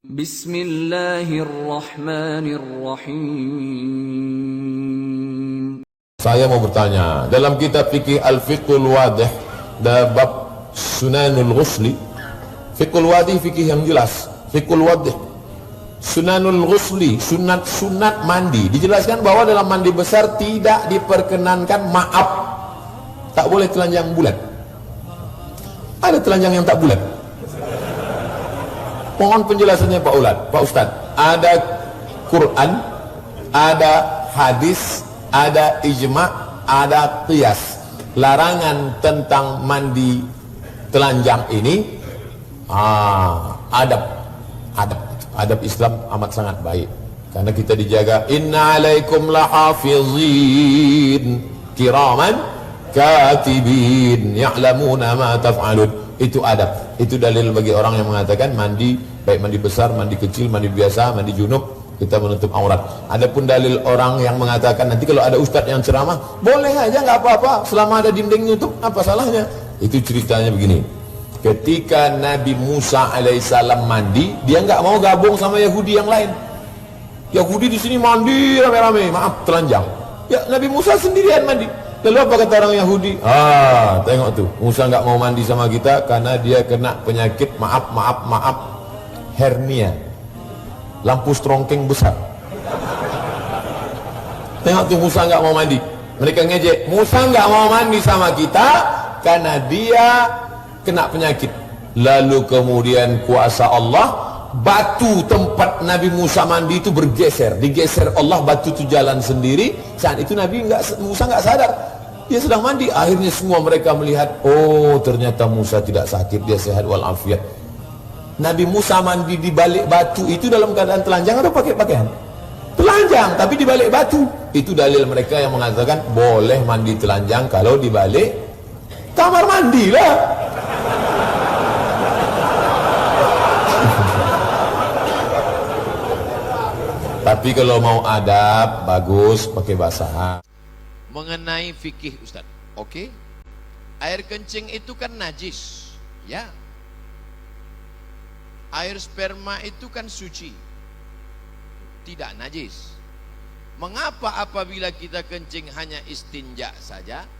Bismillahirrahmanirrahim. Saya mau bertanya, dalam kitab fikih Al-Fiqhul Wadih, bab Sunanul Ghusli, Fiqhul Wadih fikih yang jelas, Fiqhul Wadih, Sunanul Ghusli, sunat mandi, dijelaskan bahwa dalam mandi besar tidak diperkenankan maaf, tak boleh telanjang bulat. Ada telanjang yang tak bulat? Mohon penjelasannya Pak Ustadz. Ada Quran, ada hadis, ada ijma', ada qiyas. Larangan tentang mandi telanjang ini adab Islam amat sangat baik, karena kita dijaga. Inna alaikum lahafizin kiraman katibin ya'lamuna ma taf'alun. Itu adab, itu dalil bagi orang yang mengatakan mandi, baik mandi besar, mandi kecil, mandi biasa, mandi junub, kita menutup aurat. Adapun dalil orang yang mengatakan nanti kalau ada ustadz yang ceramah, boleh aja, nggak apa-apa, selama ada dinding nutup, apa salahnya? Itu ceritanya begini. Ketika Nabi Musa alaihissalam mandi, dia nggak mau gabung sama Yahudi yang lain. Yahudi di sini mandi rame-rame, maaf, telanjang. Ya, Nabi Musa sendirian mandi. Lalu apa kata orang Yahudi? Tengok tuh, Musa nggak mau mandi sama kita karena dia kena penyakit maaf, hernia, lampu strongking besar. Tengok tuh, Musa nggak mau mandi. Mereka ngejek, Musa nggak mau mandi sama kita karena dia kena penyakit. Lalu kemudian kuasa Allah, batu tempat Nabi Musa mandi itu bergeser, digeser Allah, batu itu jalan sendiri. Saat itu Musa nggak sadar dia sedang mandi. Akhirnya semua mereka melihat, oh ternyata Musa tidak sakit, dia sehat walafiat. Nabi Musa mandi di balik batu itu dalam keadaan telanjang atau pakai pakaian? Telanjang, tapi di balik batu. Itu dalil mereka yang mengatakan boleh mandi telanjang kalau di balik kamar mandi lah. Tapi kalau mau adab, bagus pakai basah. Mengenai fikih Ustaz, oke? Air kencing itu kan najis, ya. Air sperma itu kan suci, tidak najis. Mengapa apabila kita kencing hanya istinja saja,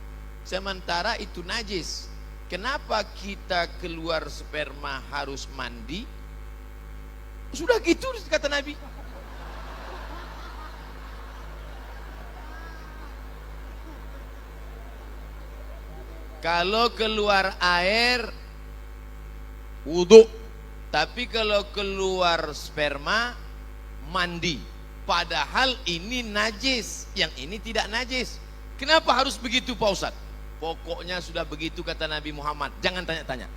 sementara itu najis? Kenapa kita keluar sperma harus mandi? Sudah gitu kata Nabi. Kalau keluar air wudhu, tapi kalau keluar sperma mandi. Padahal ini najis, yang ini tidak najis. Kenapa harus begitu Pak Ustadz? Pokoknya sudah begitu kata Nabi Muhammad, jangan tanya-tanya.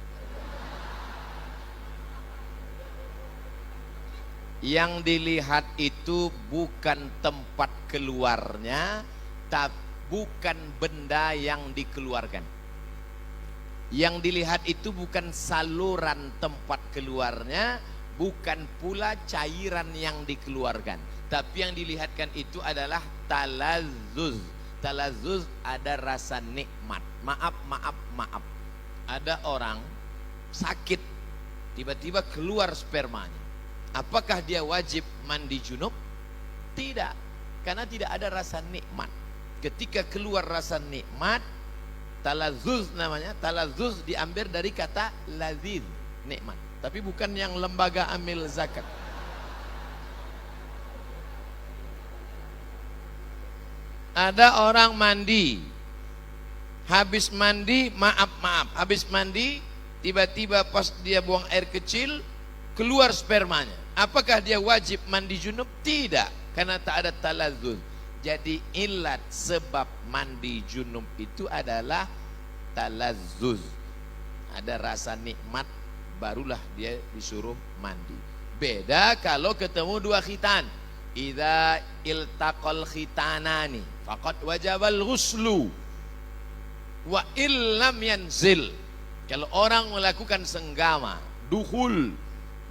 Yang dilihat itu bukan tempat keluarnya, tapi bukan benda yang dikeluarkan. Yang dilihat itu bukan saluran tempat keluarnya, bukan pula cairan yang dikeluarkan, tapi yang dilihatkan itu adalah talazzuz. Talazzuz ada rasa nikmat. Maaf. Ada orang sakit, tiba-tiba keluar spermanya. Apakah dia wajib mandi junub? Tidak, karena tidak ada rasa nikmat. Ketika keluar rasa nikmat, talazzuz namanya. Talazzuz diambil dari kata lazid, nikmat, tapi bukan yang lembaga amil zakat. Ada orang mandi, habis mandi habis mandi tiba-tiba pas dia buang air kecil keluar spermanya. Apakah dia wajib mandi junub? Tidak, karena tak ada talazzuz. Jadi ilat sebab mandi junub itu adalah talazzuz. Ada rasa nikmat, barulah dia disuruh mandi. Beda kalau ketemu dua khitan. Idza iltaqal khitanani faqad wajabal ghuslu wa illam yanzil. Kalau orang melakukan senggama, dukhul,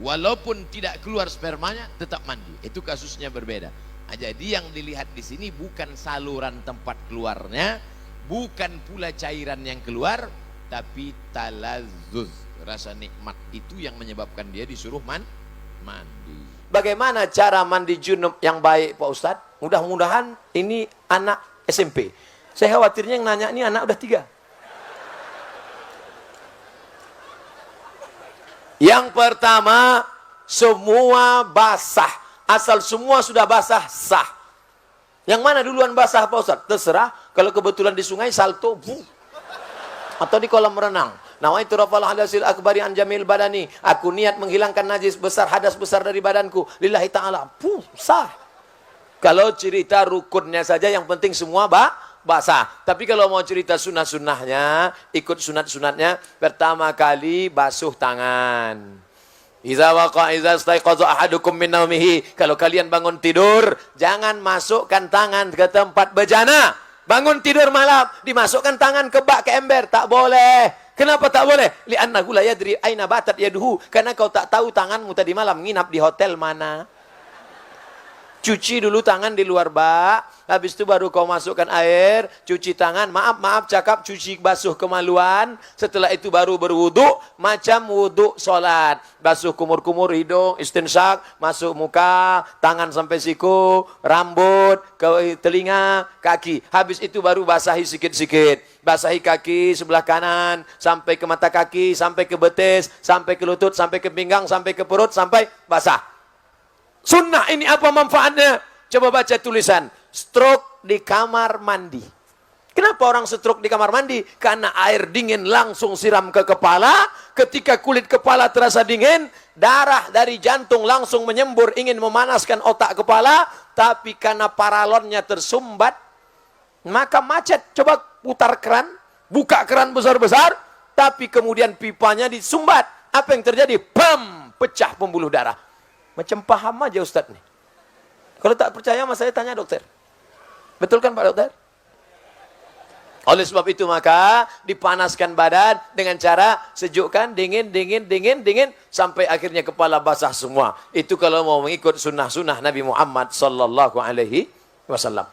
walaupun tidak keluar spermanya tetap mandi. Itu kasusnya berbeda. Jadi yang dilihat di sini bukan saluran tempat keluarnya, bukan pula cairan yang keluar, tapi talazzuz, rasa nikmat itu yang menyebabkan dia disuruh Mandi. Bagaimana cara mandi junub yang baik Pak Ustadz? Mudah-mudahan ini anak SMP. Saya khawatirnya yang nanya ini anak udah 3. Yang pertama, semua basah. Asal semua sudah basah, sah. Yang mana duluan basah Pak Ustadz? Terserah. Kalau kebetulan di sungai, salto. Atau di kolam renang. Nawaitu rafal hadasil akbari an jamil badani. Aku niat menghilangkan najis besar, hadas besar dari badanku. Lillahi ta'ala. Sah. Kalau cerita rukunnya saja, yang penting semua basah. Tapi kalau mau cerita sunah-sunahnya, ikut sunat-sunatnya, pertama kali basuh tangan. Iza staiqadha ahadukum min naumihi. Kalau kalian bangun tidur, jangan masukkan tangan ke tempat bejana. Bangun tidur malam, dimasukkan tangan ke bak, ke ember, tak boleh. Kenapa tak boleh? Li'annahu la yadri aina batat yaduhu. Karena kau tak tahu tanganmu tadi malam nginap di hotel mana. Cuci dulu tangan di luar bak, habis itu baru kau masukkan air, cuci tangan, maaf cakap cuci basuh kemaluan, setelah itu baru berwudu, macam wudu solat, basuh kumur-kumur hidung, istinsak, masuk muka, tangan sampai siku, rambut, ke telinga, kaki, habis itu baru basahi sikit-sikit, basahi kaki sebelah kanan, sampai ke mata kaki, sampai ke betis, sampai ke lutut, sampai ke pinggang, sampai ke perut, sampai basah. Sunnah ini apa manfaatnya? Coba baca tulisan. Stroke di kamar mandi. Kenapa orang stroke di kamar mandi? Karena air dingin langsung siram ke kepala. Ketika kulit kepala terasa dingin, darah dari jantung langsung menyembur ingin memanaskan otak kepala. Tapi karena paralonnya tersumbat, maka macet. Coba putar keran, buka keran besar-besar, tapi kemudian pipanya disumbat. Apa yang terjadi? Bam! Pecah pembuluh darah. Macam paham aja Ustadz nih. Kalau tak percaya sama saya tanya dokter. Betul kan Pak Dokter? Oleh sebab itu maka dipanaskan badan dengan cara sejukkan, dingin, sampai akhirnya kepala basah semua. Itu kalau mau mengikut sunnah-sunnah Nabi Muhammad sallallahu alaihi wasallam.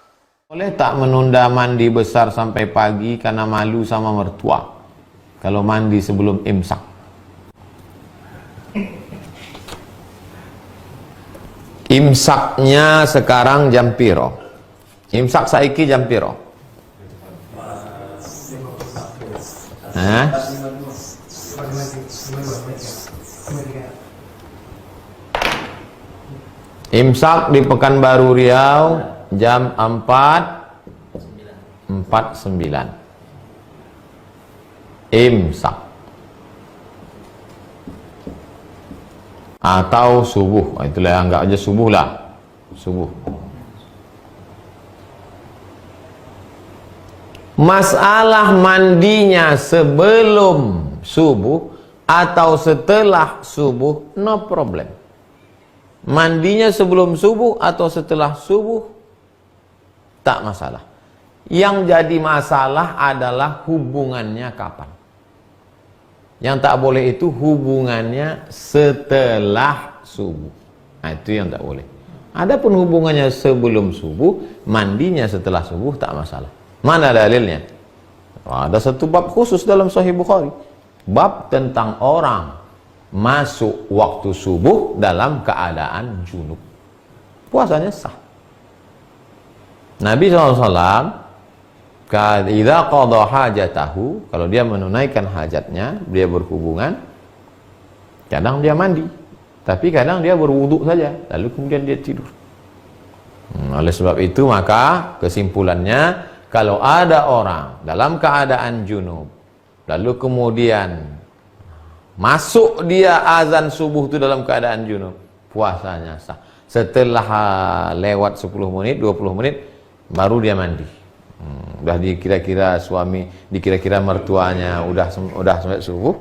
Boleh tak menunda mandi besar sampai pagi karena malu sama mertua? Kalau mandi sebelum imsak. Imsaknya sekarang jam piro? Imsak saiki jam piro? Hah? Imsak di Pekanbaru Riau jam 4.49. Imsak. Atau subuh, itulah anggap aja subuh lah, subuh. Masalah mandinya sebelum subuh atau setelah subuh, no problem. Mandinya sebelum subuh atau setelah subuh, tak masalah. Yang jadi masalah adalah hubungannya kapan. Yang tak boleh itu hubungannya setelah subuh. Nah, itu yang tak boleh. Adapun hubungannya sebelum subuh, mandinya setelah subuh tak masalah. Mana dalilnya? Ada satu bab khusus dalam Sahih Bukhari. Bab tentang orang masuk waktu subuh dalam keadaan junub. Puasanya sah. Nabi SAW idza qada hajatahu, kalau dia menunaikan hajatnya, dia berhubungan, kadang dia mandi, tapi kadang dia berwudu saja, lalu kemudian dia tidur. Oleh sebab itu maka kesimpulannya, kalau ada orang dalam keadaan junub, lalu kemudian masuk dia azan subuh itu dalam keadaan junub, puasanya sah. Setelah lewat 10 menit, 20 menit, baru dia mandi. Udah dikira-kira suami, dikira-kira mertuanya udah sampai subuh,